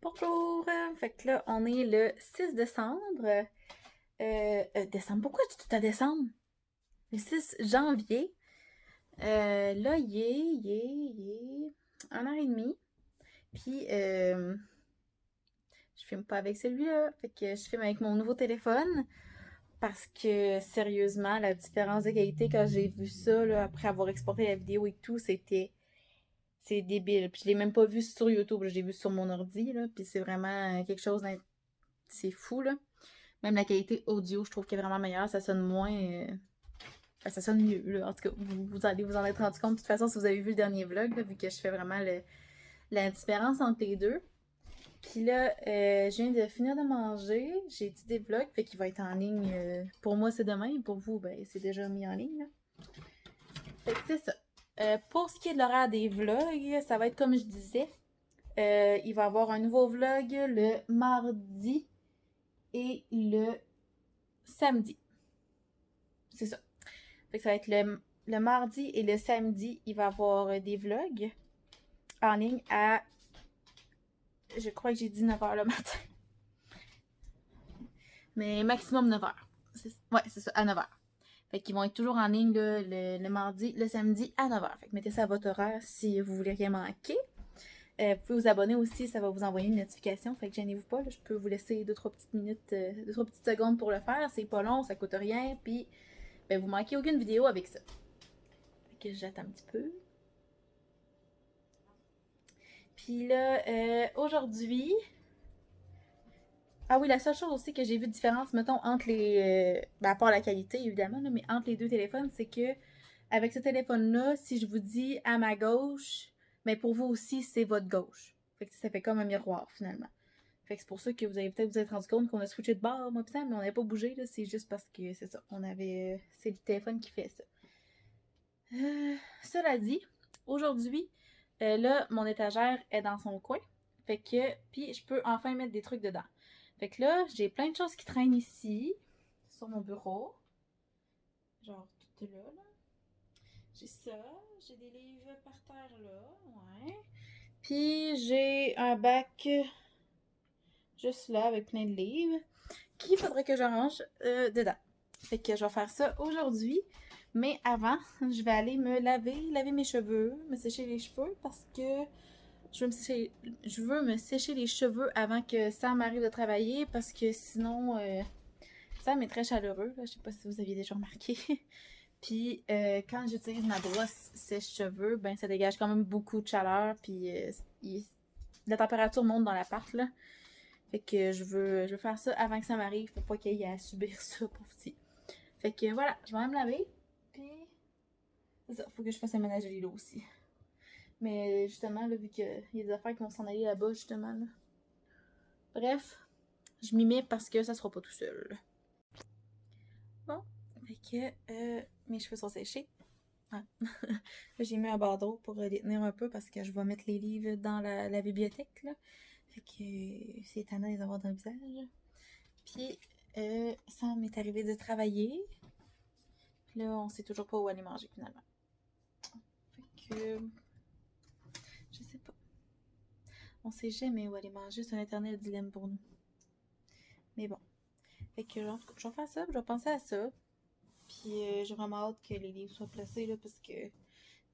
Bonjour! Fait que là, on est le 6 décembre. Décembre, pourquoi tu tout à décembre? Le 6 janvier. Là, il est 1h30. Puis, je filme pas avec celui-là. Fait que je filme avec mon nouveau téléphone. Parce que, sérieusement, la différence de qualité, quand j'ai vu ça, là, après avoir exporté la vidéo et tout, c'est débile. Puis je l'ai même pas vu sur YouTube, je l'ai vu sur mon ordi, là. Puis c'est vraiment quelque chose c'est fou, là. Même la qualité audio, je trouve qu'elle est vraiment meilleure. Ça sonne moins. Ça sonne mieux, là. En tout cas, vous allez vous en être rendu compte. De toute façon, si vous avez vu le dernier vlog, là, vu que je fais vraiment la différence entre les deux. Puis là, je viens de finir de manger. J'ai édité des vlogs, fait qu'il va être en ligne. Pour moi, c'est demain. Et pour vous, ben, c'est déjà mis en ligne, là. Fait que c'est ça. Pour ce qui est de l'horaire des vlogs, ça va être comme je disais. Il va y avoir un nouveau vlog le mardi et le samedi. C'est ça. Fait que ça va être le mardi et le samedi, il va y avoir des vlogs en ligne à, je crois que j'ai dit 9h le matin. Mais maximum 9h. Ouais, c'est ça, à 9h. Fait qu'ils vont être toujours en ligne là, le mardi, le samedi à 9h. Fait que mettez ça à votre horaire si vous voulez rien manquer. Vous pouvez vous abonner aussi, ça va vous envoyer une notification. Fait que gênez-vous pas, là, je peux vous laisser 2-3 petites minutes, 2-3 petites secondes pour le faire. C'est pas long, ça coûte rien. Puis, ben, vous manquez aucune vidéo avec ça. Fait que j'attends un petit peu. Puis là, aujourd'hui... Ah oui, la seule chose aussi que j'ai vu de différence, mettons, entre les... ben, à part la qualité, évidemment, là, mais entre les deux téléphones, c'est que avec ce téléphone-là, si je vous dis à ma gauche, mais pour vous aussi, c'est votre gauche. Fait que ça fait comme un miroir, finalement. Fait que c'est pour ça que vous avez peut-être vous êtes rendu compte qu'on a switché de bord, moi pis ça, mais on n'avait pas bougé, là. C'est juste parce que c'est ça. On avait... c'est le téléphone qui fait ça. Cela dit, aujourd'hui, là, mon étagère est dans son coin. Fait que... Puis je peux enfin mettre des trucs dedans. Fait que là, j'ai plein de choses qui traînent ici, sur mon bureau. Genre, tout est là, là. J'ai ça, j'ai des livres par terre, là, ouais. Puis j'ai un bac juste là, avec plein de livres, qu'il faudrait que je range dedans. Fait que je vais faire ça aujourd'hui. Mais avant, je vais aller me laver mes cheveux, me sécher les cheveux, parce que je veux me sécher les cheveux avant que Sam arrive de travailler, parce que sinon, Sam est très chaleureux, là, je sais pas si vous aviez déjà remarqué. Puis quand j'utilise ma brosse sèche-cheveux, ben ça dégage quand même beaucoup de chaleur, puis la température monte dans l'appart, là. Fait que je veux faire ça avant que ça m'arrive pour pas qu'il y ait à subir ça pour petit. Fait que voilà, je vais me laver, puis c'est ça, faut que je fasse un ménage à l'îlot aussi. Mais justement, là, vu qu'il y a des affaires qui vont s'en aller là-bas, justement, là. Bref, je m'y mets parce que ça sera pas tout seul. Bon, fait que mes cheveux sont séchés. Ah. J'ai mis un bandeau pour les tenir un peu parce que je vais mettre les livres dans la bibliothèque, là. Fait que c'est étonnant de les avoir dans le visage. Puis, Sam est arrivé de travailler. Puis là, on sait toujours pas où aller manger, finalement. Fait que... je sais pas. On sait jamais où aller manger. C'est un éternel dilemme pour nous. Mais bon. Fait que je vais faire ça, je vais penser à ça. Puis j'ai vraiment hâte que les livres soient placés, là, parce que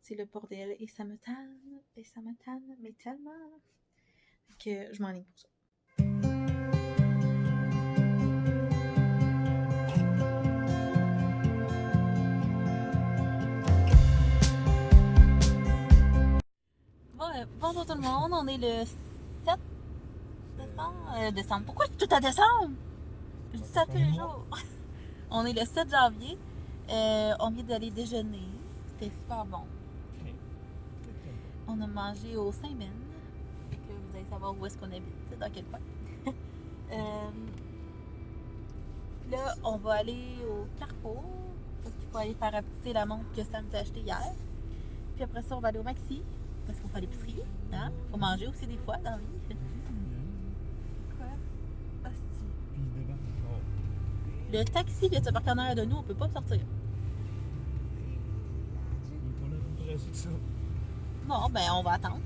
c'est le bordel. Et ça me tanne. Mais tellement. Fait que je m'enligne pour ça. Bonjour tout le monde, on est le 7 décembre. Pourquoi tout à décembre? Je dis ça tous les jours. On est le 7 janvier. On vient d'aller déjeuner. C'était super bon. On a mangé au Saint-Ben. Vous allez savoir où est-ce qu'on habite, dans quel coin. Là, on va aller au Carrefour. Parce qu'il faut aller faire rapetisser la montre que Sam s'est achetée hier. Puis après ça, on va aller au Maxi. Parce qu'il faut faire l'épicerie. Hein? Faut manger aussi des fois dans la vie. Quoi? Hostie. Le taxi qui est un partenaire de nous, on peut pas sortir. Bon, ben on va attendre.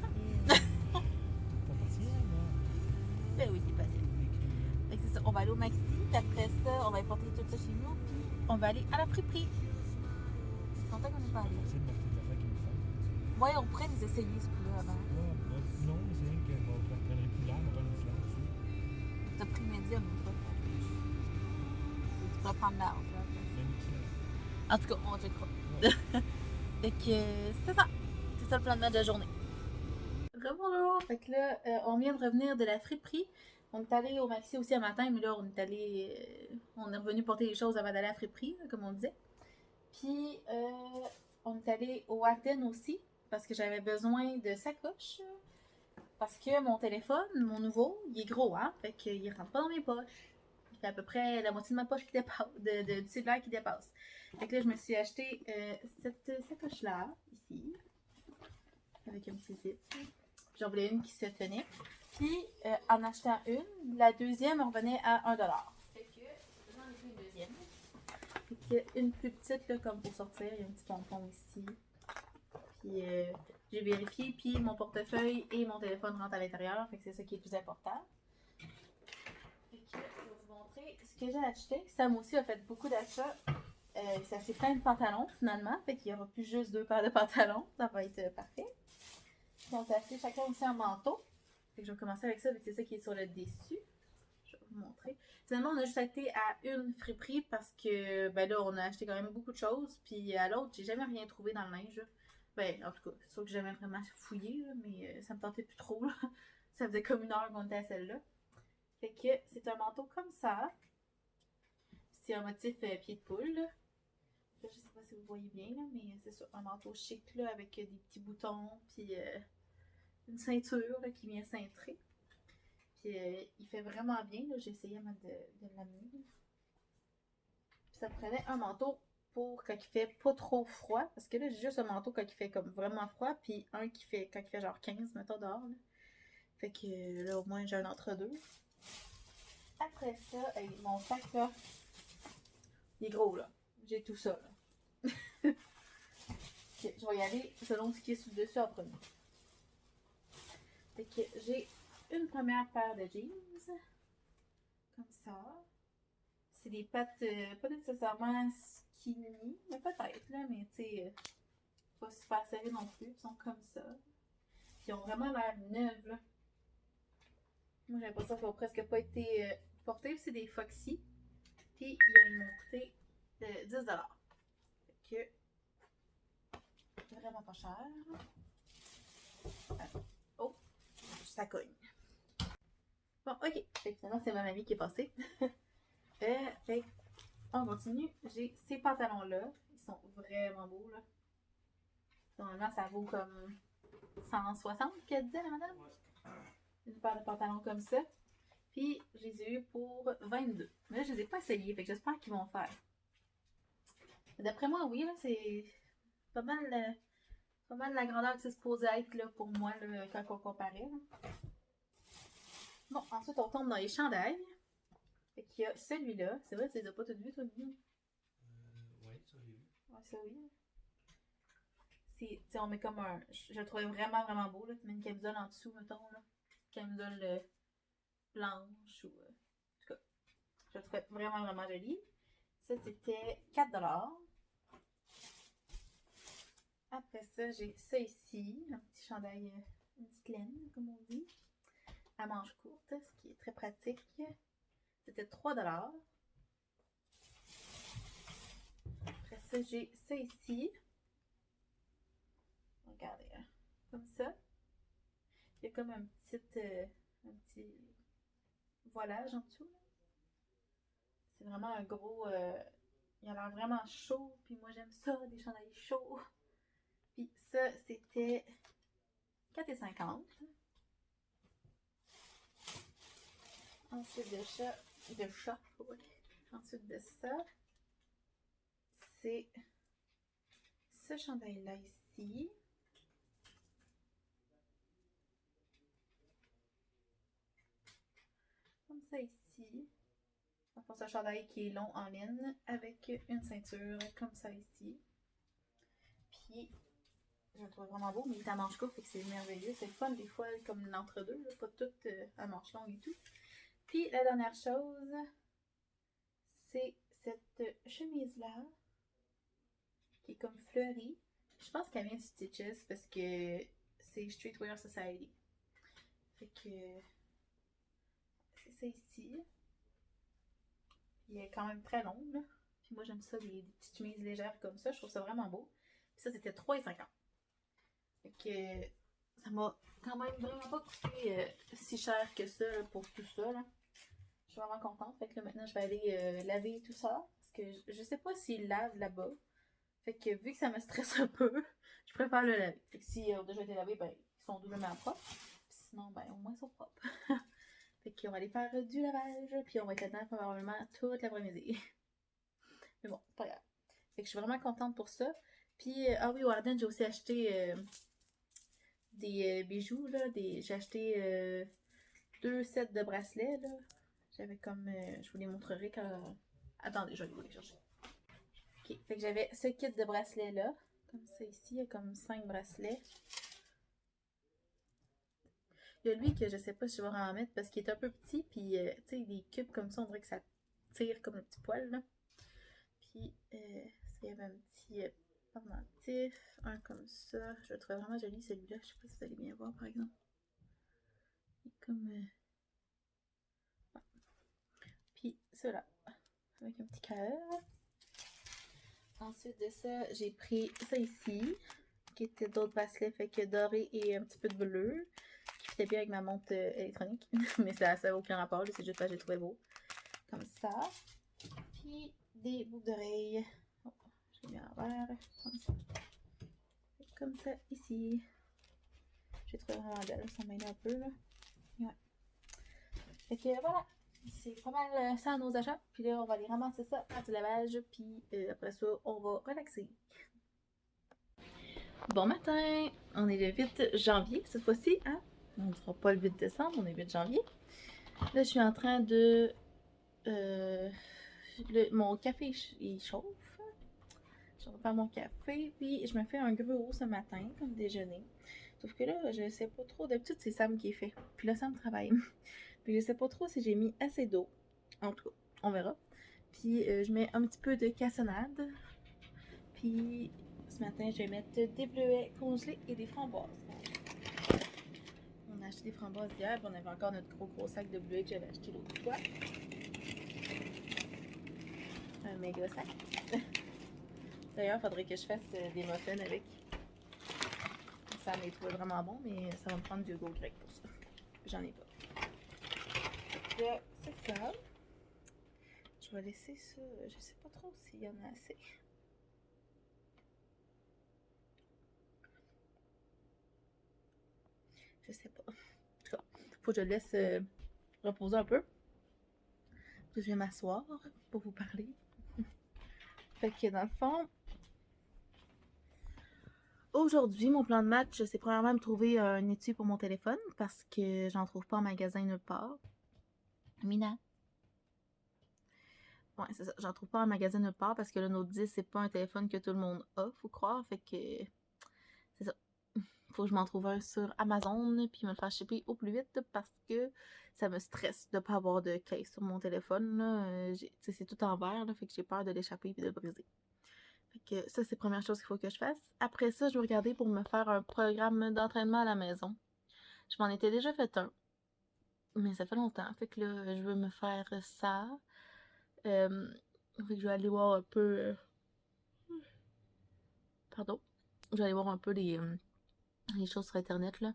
Ben oui, c'est possible. Fait que c'est ça, on va aller au Maxi, puis après ça, on va importer tout ça chez nous, puis on va aller à la friperie. C'est content qu'on est pas allé. On va essayer de m'acheter des affaires qui me font. Ouais, on pourrait les essayer ce coup-là avant. Non, mais c'est rien que je prendrai plus l'air, on va prendre une flamme aussi. T'as pris le médium ou pas? Tu pourrais prendre l'arbre. Même excellent. En tout cas, on checkera. Fait que c'est ça. C'est ça le plan de notre journée. Rebonjour! Fait que là, on vient de revenir de la friperie. On est allé au Maxi aussi un matin, mais là, on est allé. On est revenu porter les choses avant d'aller à la friperie, comme on disait. Puis, on est allé au Arden aussi, parce que j'avais besoin de sacoche. Parce que mon téléphone, mon nouveau, il est gros, hein? Fait qu'il rentre pas dans mes poches. Il fait à peu près la moitié de ma poche qui dépasse, du cellulaire qui dépasse. Fait que là, je me suis acheté cette sacoche-là, ici, avec un petit zip. J'en voulais une qui se tenait. Puis, en achetant une, la deuxième revenait à 1$. Fait que j'en ai pris une deuxième. Fait que une plus petite, là, comme pour sortir. Il y a un petit pompon ici. Puis, j'ai vérifié. Puis, mon portefeuille et mon téléphone rentrent à l'intérieur. Fait que c'est ça qui est le plus important. Fait que, je vais vous montrer ce que j'ai acheté. Sam aussi a fait beaucoup d'achats. Il s'est acheté plein de pantalons, finalement. Fait qu'il n'y aura plus juste 2 paires de pantalons. Ça va être parfait. Puis on s'est acheté chacun aussi un manteau. Fait que je vais commencer avec ça, c'est ça qui est sur le dessus. Je vais vous montrer. Finalement, on a juste été à une friperie parce que ben là, on a acheté quand même beaucoup de choses. Puis à l'autre, j'ai jamais rien trouvé dans le linge. Ben, en tout cas, c'est sûr que j'ai jamais vraiment fouillé, là, mais ça me tentait plus trop. Là. Ça faisait comme 1 heure qu'on était à celle-là. Fait que c'est un manteau comme ça. C'est un motif pied de poule. Là. Je sais pas si vous voyez bien, là, mais c'est ça, un manteau chic là, avec des petits boutons. Puis une ceinture là, qui vient cintrer. Puis il fait vraiment bien. J'ai essayé de l'amener. Puis ça prenait un manteau pour quand il fait pas trop froid. Parce que là, j'ai juste un manteau quand il fait comme vraiment froid. Puis un qui fait quand il fait genre 15, mettons, dehors. Là. Fait que là, au moins, j'ai un entre-deux. Après ça, mon sac là, il est gros là. J'ai tout ça là. Okay, je vais y aller selon ce qui est sous le dessus en premier. Fait que j'ai une première paire de jeans. Comme ça. C'est des pattes pas nécessairement skinny, mais peut-être là, mais tu sais, pas super serrées non plus. Ils sont comme ça. Puis ils ont vraiment l'air neuves là. Moi j'ai l'impression qu'ils n'ont presque pas été portés. Puis c'est des Foxy. Puis ils m'ont coûté 10$. Fait que vraiment pas cher. Oh, ça cogne. Bon, ok. Fait que finalement, c'est ma mamie qui est passée. Fait on continue. J'ai ces pantalons-là. Ils sont vraiment beaux, là. Normalement, ça vaut comme 160, qu'elle disait, la madame? Ouais. Une paire de pantalons comme ça. Puis, je les ai eu pour 22. Mais là, je les ai pas essayés, fait que j'espère qu'ils vont faire. D'après moi, oui, là, c'est pas mal la grandeur que c'est supposé être, là, pour moi, là, quand on comparait. Là. Bon, ensuite, on tombe dans les chandails. Fait qu'il y a celui-là. C'est vrai, tu les as pas toutes vues, toi, Guillaume? Ouais, ça j'ai vu. Ouais, ça oui. On met comme un. Je le trouvais vraiment, vraiment beau. Là. Tu mets une camisole en dessous, mettons. Là. Camisole blanche ou. En tout cas, je le trouvais vraiment, vraiment joli. Ça, c'était 4$. Après ça, j'ai ça ici. Un petit chandail, une petite laine, comme on dit. À manches courtes, ce qui est très pratique. C'était 3$. Après ça, j'ai ça ici. Regardez, hein. Comme ça. Il y a comme un petit voilage en dessous. C'est vraiment un gros. Il a l'air vraiment chaud. Puis moi, j'aime ça, des chandails chauds. Puis ça, c'était 4,50. Ensuite ouais. Ensuite de ça, c'est ce chandail-là ici. Comme ça ici. C'est un chandail qui est long en laine avec une ceinture comme ça ici. Puis, je le trouve vraiment beau, mais il est à manche courte, fait que c'est merveilleux. C'est le fun des fois, comme l'entre-deux, pas tout à manches longues et tout. Puis la dernière chose, c'est cette chemise-là, qui est comme fleurie. Je pense qu'elle vient de Stitches parce que c'est Streetwear Society. Fait que c'est ça ici. Il est quand même très long, là. Puis moi, j'aime ça, des petites chemises légères comme ça. Je trouve ça vraiment beau. Puis ça, c'était 3,50. Fait que ça m'a quand même vraiment pas coûté si cher que ça là, pour tout ça, là. Je suis vraiment contente. Fait que là, maintenant, je vais aller laver tout ça. Parce que je sais pas s'ils lavent là-bas. Fait que vu que ça me stresse un peu, je préfère le laver. Fait que s'ils ont déjà été lavés, ben, ils sont doublement propres. Puis sinon, ben, au moins, ils sont propres. Fait qu'on va aller faire du lavage. Puis on va être là-dedans probablement toute l'après-midi. Mais bon, c'est pas grave. Fait que je suis vraiment contente pour ça. Puis, ah oui, au Ardennes, j'ai aussi acheté des bijoux, là. J'ai acheté 2 sets de bracelets, là. J'avais comme... je vous les montrerai quand... Attendez, je vais aller les chercher. Ok, fait que j'avais ce kit de bracelets là. Comme ça ici, il y a comme 5 bracelets. Il y a lui que je sais pas si je vais en mettre parce qu'il est un peu petit. Puis, tu sais, des cubes comme ça, on dirait que ça tire comme un petit poil là. Puis, il y avait un petit pendentif, un comme ça. Je le trouve vraiment joli celui-là. Je sais pas si vous allez bien voir par exemple. Il est comme. Ouais. Puis, ceux-là, avec un petit cœur. Ensuite de ça, j'ai pris ça ici, qui était d'autres bracelets, fait que doré et un petit peu de bleu, qui fitait bien avec ma montre électronique. Mais ça n'a aucun rapport, c'est juste parce que j'ai trouvé beau. Comme ça. Puis des boucles d'oreilles. Oh, je l'ai mis à l'envers. Comme ça. Comme ça, ici. J'ai trouvé vraiment belle, elles sont mêlées un peu, là. Ouais. Fait que voilà. C'est pas mal ça à nos achats. Puis là, on va aller ramasser ça, faire du lavage. Puis après ça, on va relaxer. Bon matin! On est le 8 janvier cette fois-ci, hein? On ne sera pas le 8 décembre, on est le 8 janvier. Là, je suis en train de... mon café, il chauffe. Je vais faire mon café, puis je me fais un gruau ce matin, comme déjeuner. Sauf que là, je sais pas trop. D'habitude, c'est Sam qui est fait. Puis là, Sam travaille. Puis je sais pas trop si j'ai mis assez d'eau. En tout cas, on verra. Puis je mets un petit peu de cassonade. Puis ce matin, je vais mettre des bleuets congelés et des framboises. On a acheté des framboises hier, puis on avait encore notre gros sac de bleuets que j'avais acheté l'autre fois. Un méga sac. D'ailleurs, il faudrait que je fasse des muffins avec. Ça m'est trouvé vraiment bon, mais ça va me prendre du yogourt grec pour ça. J'en ai pas. Là, c'est ça. Je vais laisser ça. Je sais pas trop s'il y en a assez. Je sais pas. En tout cas, faut que je le laisse reposer un peu. Puis je vais m'asseoir pour vous parler. Fait que dans le fond, aujourd'hui, mon plan de match, c'est premièrement me trouver un étui pour mon téléphone parce que j'en trouve pas en magasin nulle part. Mina. Ouais, c'est ça. J'en trouve pas en magasin nulle part parce que le Note 10, c'est pas un téléphone que tout le monde a, faut croire. Fait que c'est ça. Faut que je m'en trouve un sur Amazon puis me le faire shipper au plus vite parce que ça me stresse de pas avoir de case sur mon téléphone. C'est tout en verre, là, fait que j'ai peur de l'échapper et de le briser. Fait que ça, c'est la première chose qu'il faut que je fasse. Après ça, je vais regarder pour me faire un programme d'entraînement à la maison. Je m'en étais déjà fait un, mais ça fait longtemps. Fait que là, je veux me faire ça. Fait que je vais aller voir un peu... Pardon. Je vais aller voir un peu les choses sur Internet, là.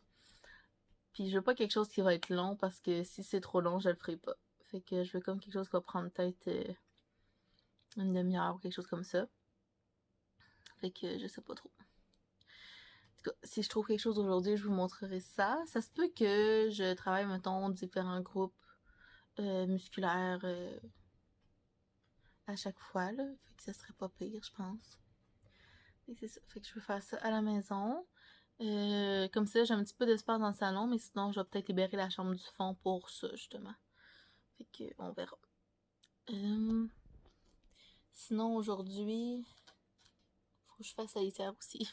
Puis je veux pas quelque chose qui va être long, parce que si c'est trop long, je le ferai pas. Fait que je veux comme quelque chose qui va prendre peut-être une demi-heure ou quelque chose comme ça. Fait que je sais pas trop. En tout cas, si je trouve quelque chose aujourd'hui, je vous montrerai ça. Ça se peut que je travaille, mettons, différents groupes musculaires à chaque fois, là. Fait que ça serait pas pire, je pense. Et c'est ça. Fait que je veux faire ça à la maison. Comme ça, j'ai un petit peu d'espace dans le salon, mais sinon, je vais peut-être libérer la chambre du fond pour ça, justement. Fait que, on verra. Sinon, aujourd'hui, faut que je fasse la litière aussi.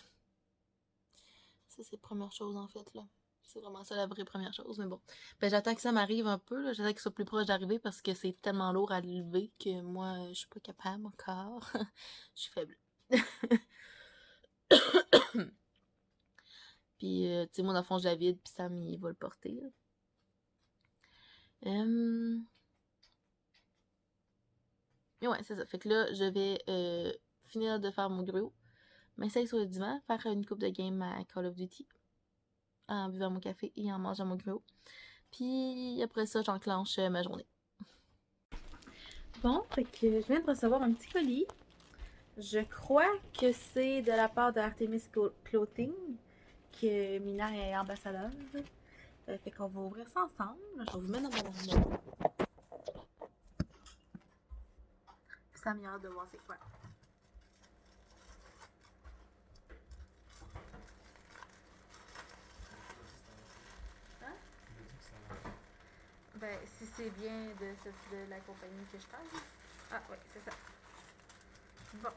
Ça, c'est la première chose, en fait, là. C'est vraiment ça la vraie première chose, mais bon. Ben, j'attends que ça m'arrive un peu, là. J'attends qu'il soit plus proche d'arriver parce que c'est tellement lourd à lever que moi, je suis pas capable encore. Je suis faible. Puis, tu sais, moi, dans le fond, je la vide, puis Sam, il va le porter, là. Mais ouais, c'est ça. Fait que là, je vais finir de faire mon gruau, m'installer sur le divan, faire une coupe de game à Call of Duty, en buvant mon café et en mangeant mon gruau. Puis après ça, j'enclenche ma journée. Bon, fait que je viens de recevoir un petit colis. Je crois que c'est de la part de Artemis Clothing, que Mina est ambassadeur. Fait qu'on va ouvrir ça ensemble. Je vais vous mettre dans mon armoire. Puis ça m'y hâte de voir c'est quoi. Hein? Ben, si c'est bien de la compagnie que je parle. Ah, oui, c'est ça. Bon.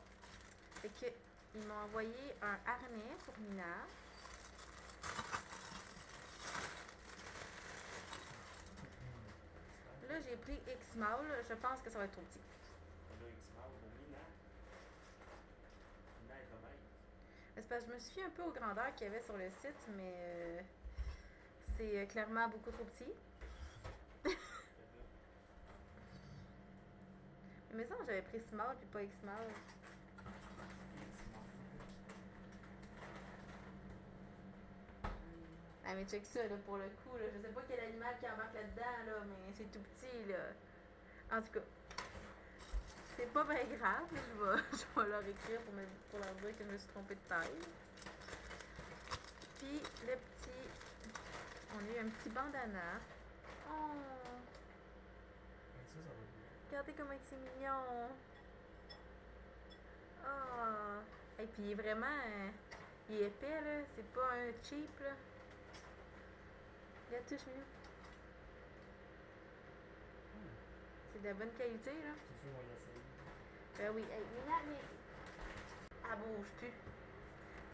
Fait que, ils m'ont envoyé un harnais pour Mina. Là, j'ai pris X-Mall. Je pense que ça va être trop petit. C'est parce que je me suis fait un peu aux grandeurs qu'il y avait sur le site, mais c'est clairement beaucoup trop petit. Mais ça, j'avais pris Small puis pas X-Mall. Ah, mais check ça, là, pour le coup, là. Je sais pas quel animal qui embarque là-dedans, là, mais c'est tout petit, là. En tout cas, c'est pas bien grave. Je vais leur écrire pour leur dire que je me suis trompée de taille. Puis, le petit... On a eu un petit bandana. Oh! Regardez comment c'est mignon! Oh! Et puis, il est vraiment... il est épais, là. C'est pas un cheap, là. Regarde, touche mieux. C'est de la bonne qualité, là. Ben oui. Hey, Mina, mais... Elle bouge plus.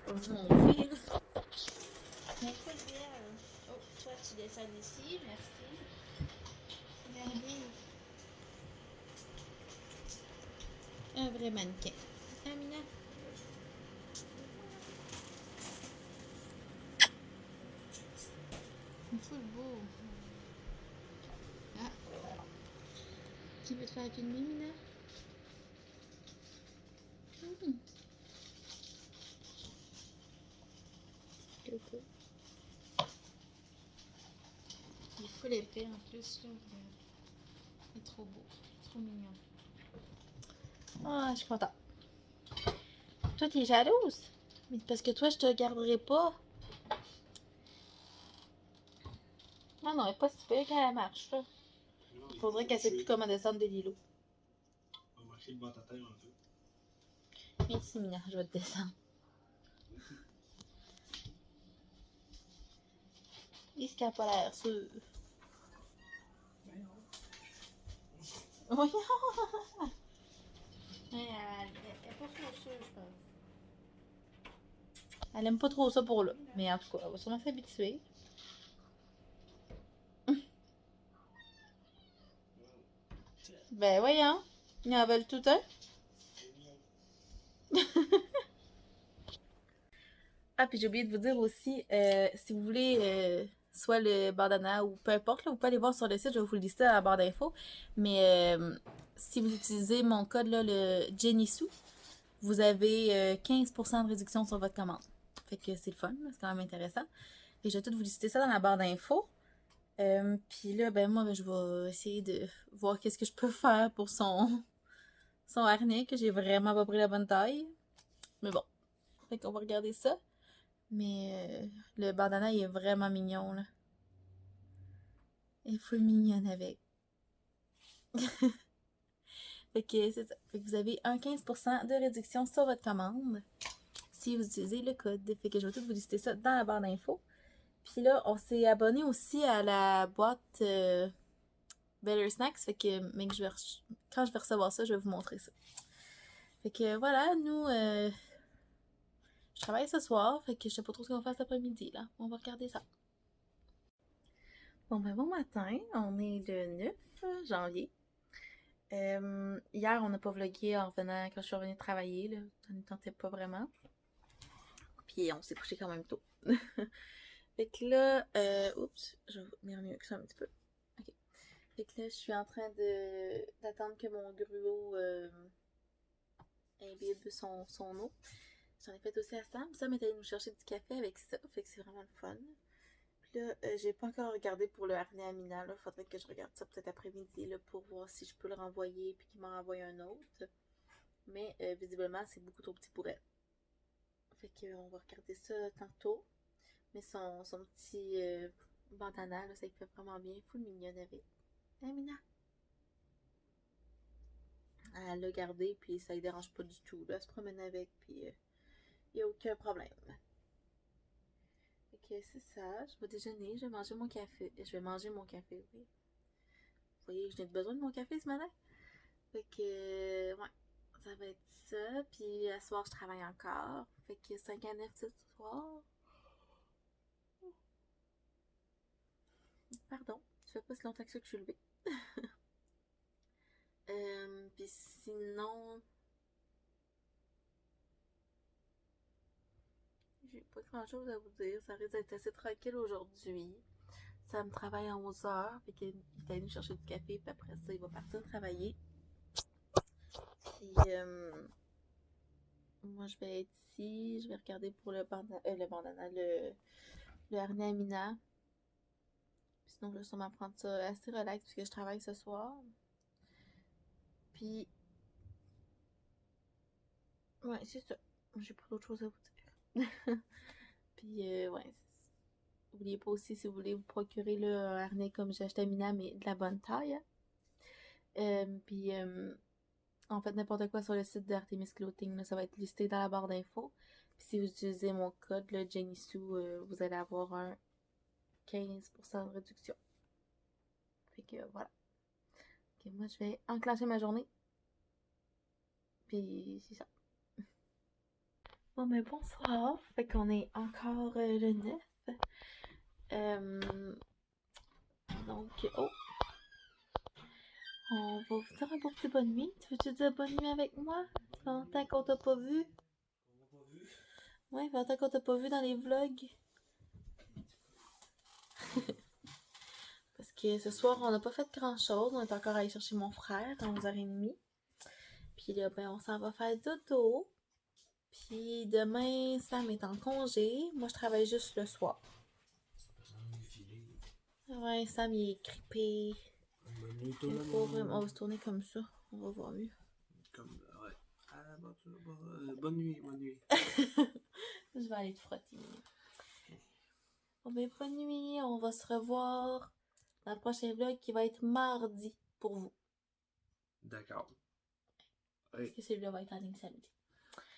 Je vais vous montrer, là. Mais écoute bien. Oh, toi, tu descends ici. Merci. Regardez. Un vrai mannequin. Hein, Mina? Il faut le beau. Ah. Qui veut te faire filmer, Mina? Coco. Il est full épais en plus, là. Il est trop beau. Trop mignon. Ah, je suis contente. Toi, t'es jalouse? Mais parce que toi, je te garderai pas. Non, non, elle est pas si pire quand elle marche, là. Il faudrait qu'elle sait plus comment descendre de l'îlot. On va marcher devant ta tête un peu. Merci, Mina, je vais te descendre. Est-ce qu'elle n'a pas l'air sûre? Oui. Elle est pas trop sûre, je pense. Elle aime pas trop ça pour là. Mais en tout cas, elle va sûrement s'habituer. Ben voyons. Ils en veulent tout un. Ah, puis j'ai oublié de vous dire aussi, si vous voulez soit le bandana ou peu importe, là, vous pouvez aller voir sur le site, je vais vous le lister à la barre d'infos. Mais si vous utilisez mon code, là, le Jenisu, vous avez 15% de réduction sur votre commande. Fait que c'est le fun, c'est quand même intéressant. Et je vais tout vous lister ça dans la barre d'infos. Puis là, ben moi, je vais essayer de voir qu'est-ce que je peux faire pour son harnais, que j'ai vraiment pas pris la bonne taille. Mais bon, fait qu'on va regarder ça. Mais le bandana, il est vraiment mignon, là. Il est full mignonne avec. Fait que c'est ça. Fait que vous avez un 15% de réduction sur votre commande si vous utilisez le code. Fait que je vais tout vous lister ça dans la barre d'infos. Puis là, on s'est abonné aussi à la boîte Better Snacks. Fait que quand je vais recevoir ça, je vais vous montrer ça. Fait que voilà, nous, je travaille ce soir. Fait que je sais pas trop ce qu'on va faire cet après-midi, là. On va regarder ça. Bon matin, on est le 9 janvier. Hier, on n'a pas vlogué en revenant quand je suis revenue travailler, là. Ça ne tentait pas vraiment. Puis on s'est couché quand même tôt. Fait que là, oups, je vais venir mieux que ça un petit peu. Ok. Fait que là, je suis en train d'attendre que mon gruau imbibe son eau. J'en ai fait aussi à Sam. Sam est allé nous chercher du café avec ça. Fait que c'est vraiment le fun. Puis là, j'ai pas encore regardé pour le harnais à Mina. Là. Faudrait que je regarde ça peut-être après-midi là, pour voir si je peux le renvoyer puis qu'il m'en renvoie un autre. Mais visiblement, c'est beaucoup trop petit pour elle. Fait que on va regarder ça tantôt. Mais son petit bandana, là, ça lui fait vraiment bien. Full mignonne avec. Hein, Mina? Elle l'a gardé, puis ça ne dérange pas du tout. Là. Elle se promène avec, puis il n'y a aucun problème. Fait que c'est ça. Je vais déjeuner, je vais manger mon café. Je vais manger mon café, oui. Vous voyez que j'ai besoin de mon café ce matin? Fait que, ouais, ça va être ça. Puis, ce soir, je travaille encore. Fait que 5 à 9 ce soir. Pardon, ça fait pas si longtemps que ça que je suis levée. Puis sinon, j'ai pas grand chose à vous dire. Ça risque d'être assez tranquille aujourd'hui. Ça me travaille en 11 heures. Fait qu'il est allé nous chercher du café. Puis après ça, il va partir travailler. Puis, moi, je vais être ici. Je vais regarder pour le bandana, le harnais à Mina. Puis sinon, je vais sûrement prendre ça assez relax parce que je travaille ce soir. Puis, ouais, c'est ça. J'ai pas d'autre chose à vous dire. Puis, ouais. N'oubliez pas aussi, si vous voulez vous procurer là, un harnais comme j'ai acheté à Mina, mais de la bonne taille. Puis, en fait, n'importe quoi sur le site d'Artemis Clothing, là, ça va être listé dans la barre d'infos. Puis, si vous utilisez mon code, le Jenny-Sue, vous allez avoir un 15% de réduction. Fait que, voilà. Ok, moi, je vais enclencher ma journée. Puis, c'est ça. Bon, mais bonsoir. Fait qu'on est encore le 9. Donc, oh, on va vous dire un beau petit bonne nuit. Tu veux-tu dire bonne nuit avec moi? Ça fait longtemps qu'on t'a pas vu. On m'a pas vu. Ouais, ça fait longtemps qu'on t'a pas vu dans les vlogs. Parce que ce soir, on n'a pas fait grand-chose. On est encore allé chercher mon frère à 11h30. Puis là, ben, on s'en va faire dodo. Puis demain, Sam est en congé. Moi, je travaille juste le soir. Ouais, Sam, il est grippé. Bonne nuit tout Il le faut monde. vraiment... On va se tourner comme ça. On va voir mieux. Comme, ouais. Bonne nuit, bonne nuit. Je vais aller te frotter. Bon, ben, bonne nuit. On va se revoir dans le prochain vlog qui va être mardi pour vous. D'accord. Parce que celui-là va être en ligne samedi.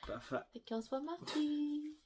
Parfait. Fait qu'on se voit mardi.